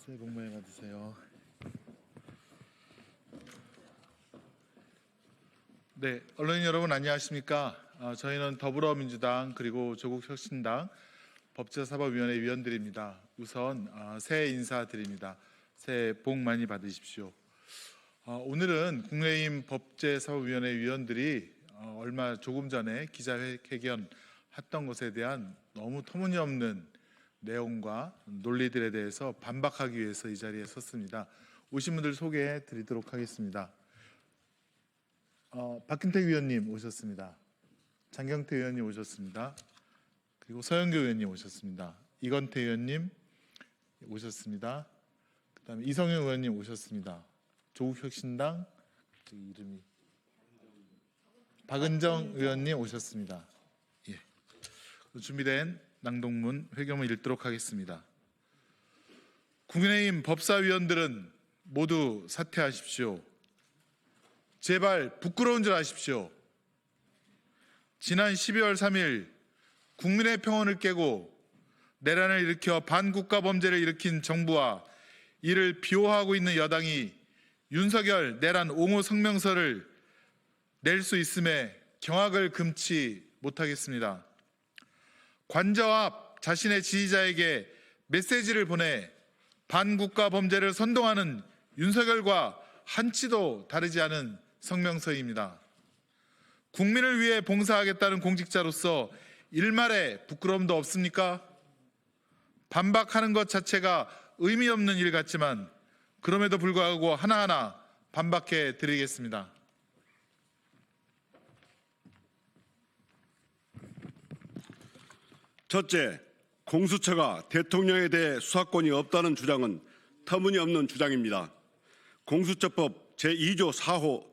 새해 복 많이 받으세요. 네, 언론인 여러분 안녕하십니까? 저희는 더불어민주당 그리고 조국혁신당 법제사법위원회 위원들입니다. 우선 새해 인사드립니다. 새해 복 많이 받으십시오. 오늘은 국민의힘 법제사법위원회 위원들이 조금 전에 기자회견 했던 것에 대한 너무 터무니없는 내용과 논리들에 대해서 반박하기 위해서 이 자리에 섰습니다. 오신 분들 소개해 드리도록 하겠습니다. 박근태 위원님 오셨습니다. 장경태 의원님 오셨습니다. 그리고 서영교 의원님 오셨습니다. 이건태 의원님 오셨습니다. 그다음에 이성영 의원님 오셨습니다. 조국혁신당 이름이 박은정 의원님 오셨습니다. 예. 준비된 낭독문 회견을 읽도록 하겠습니다. 국민의힘 법사위원들은 모두 사퇴하십시오. 제발 부끄러운 줄 아십시오. 지난 12월 3일 국민의 평온을 깨고 내란을 일으켜 반국가 범죄를 일으킨 정부와 이를 비호하고 있는 여당이 윤석열 내란 옹호 성명서를 낼 수 있음에 경악을 금치 못하겠습니다. 관저 앞 자신의 지지자에게 메시지를 보내 반국가 범죄를 선동하는 윤석열과 한치도 다르지 않은 성명서입니다. 국민을 위해 봉사하겠다는 공직자로서 일말의 부끄러움도 없습니까? 반박하는 것 자체가 의미 없는 일 같지만 그럼에도 불구하고 하나하나 반박해 드리겠습니다. 첫째, 공수처가 대통령에 대해 수사권이 없다는 주장은 터무니없는 주장입니다. 공수처법 제2조 4호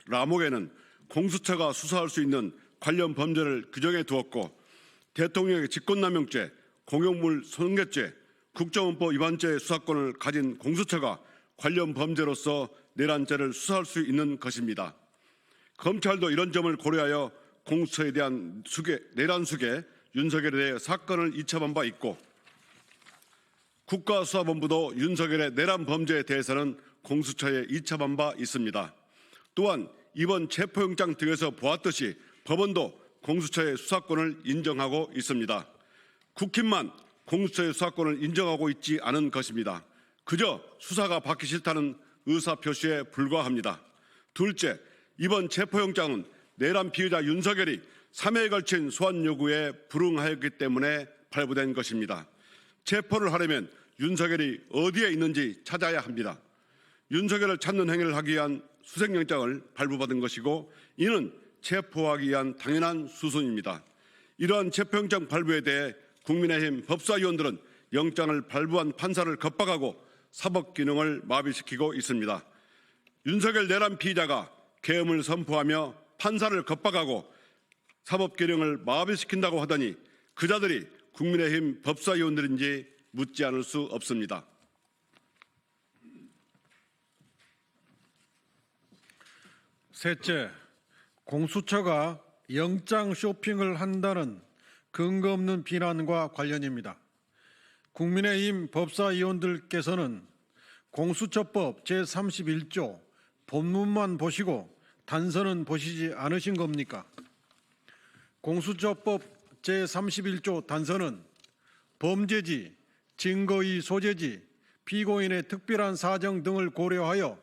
라목에는 공수처가 수사할 수 있는 관련 범죄를 규정해 두었고 대통령의 직권남용죄, 공용물 손괴죄, 국정원법 위반죄의 수사권을 가진 공수처가 관련 범죄로서 내란죄를 수사할 수 있는 것입니다. 검찰도 이런 점을 고려하여 공수처에 대한 내란 수계, 윤석열에 대해 사건을 이첩한 바 있고 국가수사본부도 윤석열의 내란 범죄에 대해서는 공수처에 이첩한 바 있습니다. 또한 이번 체포영장 등에서 보았듯이 법원도 공수처의 수사권을 인정하고 있습니다. 국힘만 공수처의 수사권을 인정하고 있지 않은 것입니다. 그저 수사가 받기 싫다는 의사표시에 불과합니다. 둘째, 이번 체포영장은 내란 피의자 윤석열이 3회에 걸친 소환 요구에 불응하였기 때문에 발부된 것입니다. 체포를 하려면 윤석열이 어디에 있는지 찾아야 합니다. 윤석열을 찾는 행위를 하기 위한 수색영장을 발부받은 것이고 이는 체포하기 위한 당연한 수순입니다. 이러한 체포영장 발부에 대해 국민의힘 법사위원들은 영장을 발부한 판사를 겁박하고 사법기능을 마비시키고 있습니다. 윤석열 내란 피의자가 계엄을 선포하며 판사를 겁박하고 사법기능을 마비시킨다고 하더니 그 자들이 국민의힘 법사위원들인지 묻지 않을 수 없습니다. 셋째, 공수처가 영장 쇼핑을 한다는 근거 없는 비난과 관련입니다. 국민의힘 법사위원들께서는 공수처법 제31조 본문만 보시고 단서는 보시지 않으신 겁니까? 공수처법 제31조 단서는 범죄지, 증거의 소재지, 피고인의 특별한 사정 등을 고려하여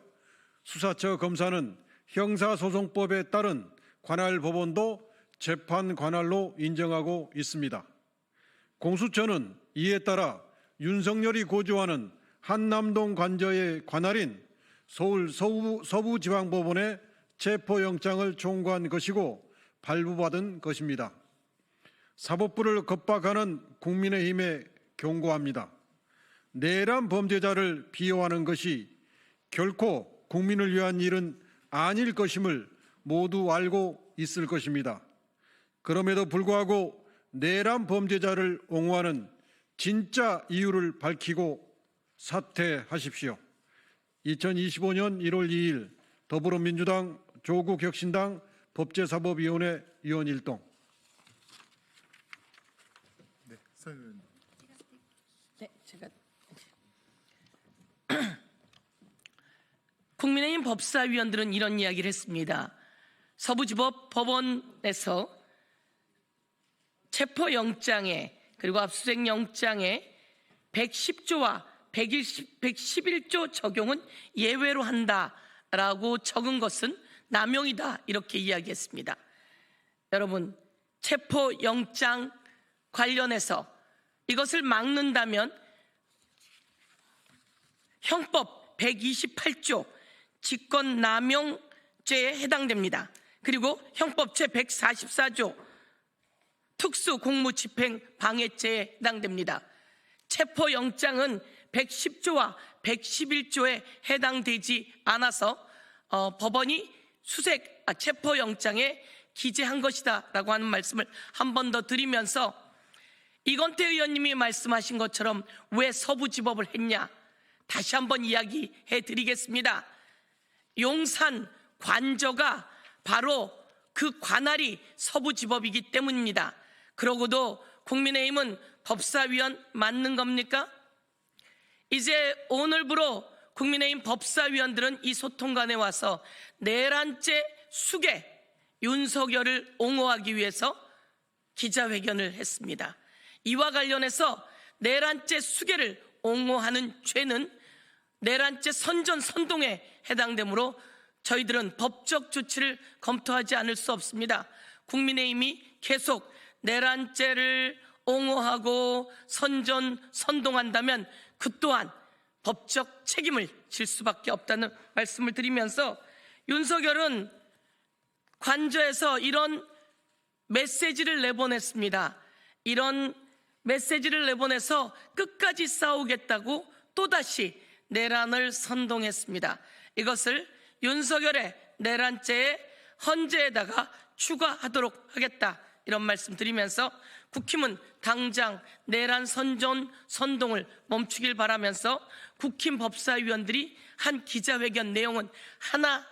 수사처 검사는 형사소송법에 따른 관할 법원도 재판 관할로 인정하고 있습니다. 공수처는 이에 따라 윤석열이 거주하는 한남동 관저의 관할인 서울 서부지방법원에 체포영장을 청구한 것이고 발부받은 것입니다. 사법부를 겁박하는 국민의힘에 경고합니다. 내란 범죄자를 비호하는 것이 결코 국민을 위한 일은 아닐 것임을 모두 알고 있을 것입니다. 그럼에도 불구하고 내란 범죄자를 옹호하는 진짜 이유를 밝히고 사퇴하십시오. 2025년 1월 2일 더불어민주당 조국혁신당 법제사법위원회 위원 일동. 네, 서영 의원님. 네, 제가 국민의힘 법사위원들은 이런 이야기를 했습니다. 서부지법 법원에서 체포영장에 그리고 압수수색영장에 110조와 111조 적용은 예외로 한다라고 적은 것은 남용이다 이렇게 이야기했습니다. 여러분, 체포영장 관련해서 이것을 막는다면 형법 128조 직권남용죄에 해당됩니다. 그리고 형법 제144조 특수공무집행방해죄에 해당됩니다. 체포영장은 110조와 111조에 해당되지 않아서 법원이 체포영장에 기재한 것이다 라고 하는 말씀을 한 번 더 드리면서 이건태 의원님이 말씀하신 것처럼 왜 서부지법을 했냐 다시 한번 이야기해 드리겠습니다. 용산 관저가 바로 그 관할이 서부지법이기 때문입니다. 그러고도 국민의힘은 법사위원 맞는 겁니까? 이제 오늘부로 국민의힘 법사위원들은 이 소통관에 와서 내란죄 수개 윤석열을 옹호하기 위해서 기자회견을 했습니다. 이와 관련해서 내란죄 수개를 옹호하는 죄는 내란죄 선전 선동에 해당되므로 저희들은 법적 조치를 검토하지 않을 수 없습니다. 국민의힘이 계속 내란죄를 옹호하고 선동한다면 그 또한 법적 책임을 질 수밖에 없다는 말씀을 드리면서 윤석열은 관저에서 이런 메시지를 내보냈습니다. 이런 메시지를 내보내서 끝까지 싸우겠다고 또다시 내란을 선동했습니다. 이것을 윤석열의 내란죄의 헌재에다가 추가하도록 하겠다 이런 말씀 드리면서 국힘은 당장 내란 선동을 멈추길 바라면서 국힘 법사위원들이 한 기자회견 내용은 하나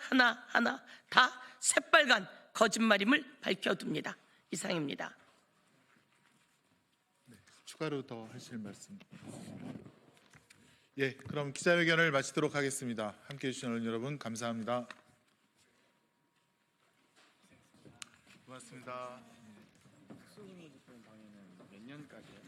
다 새빨간 거짓말임을 밝혀둡니다. 이상입니다. 추가로 더 하실 말씀. 예, 그럼 기자회견을 마치도록 하겠습니다. 함께해 주신 언론 여러분 감사합니다. 고맙습니다. 특수공무집행 방해는 몇 년까지요?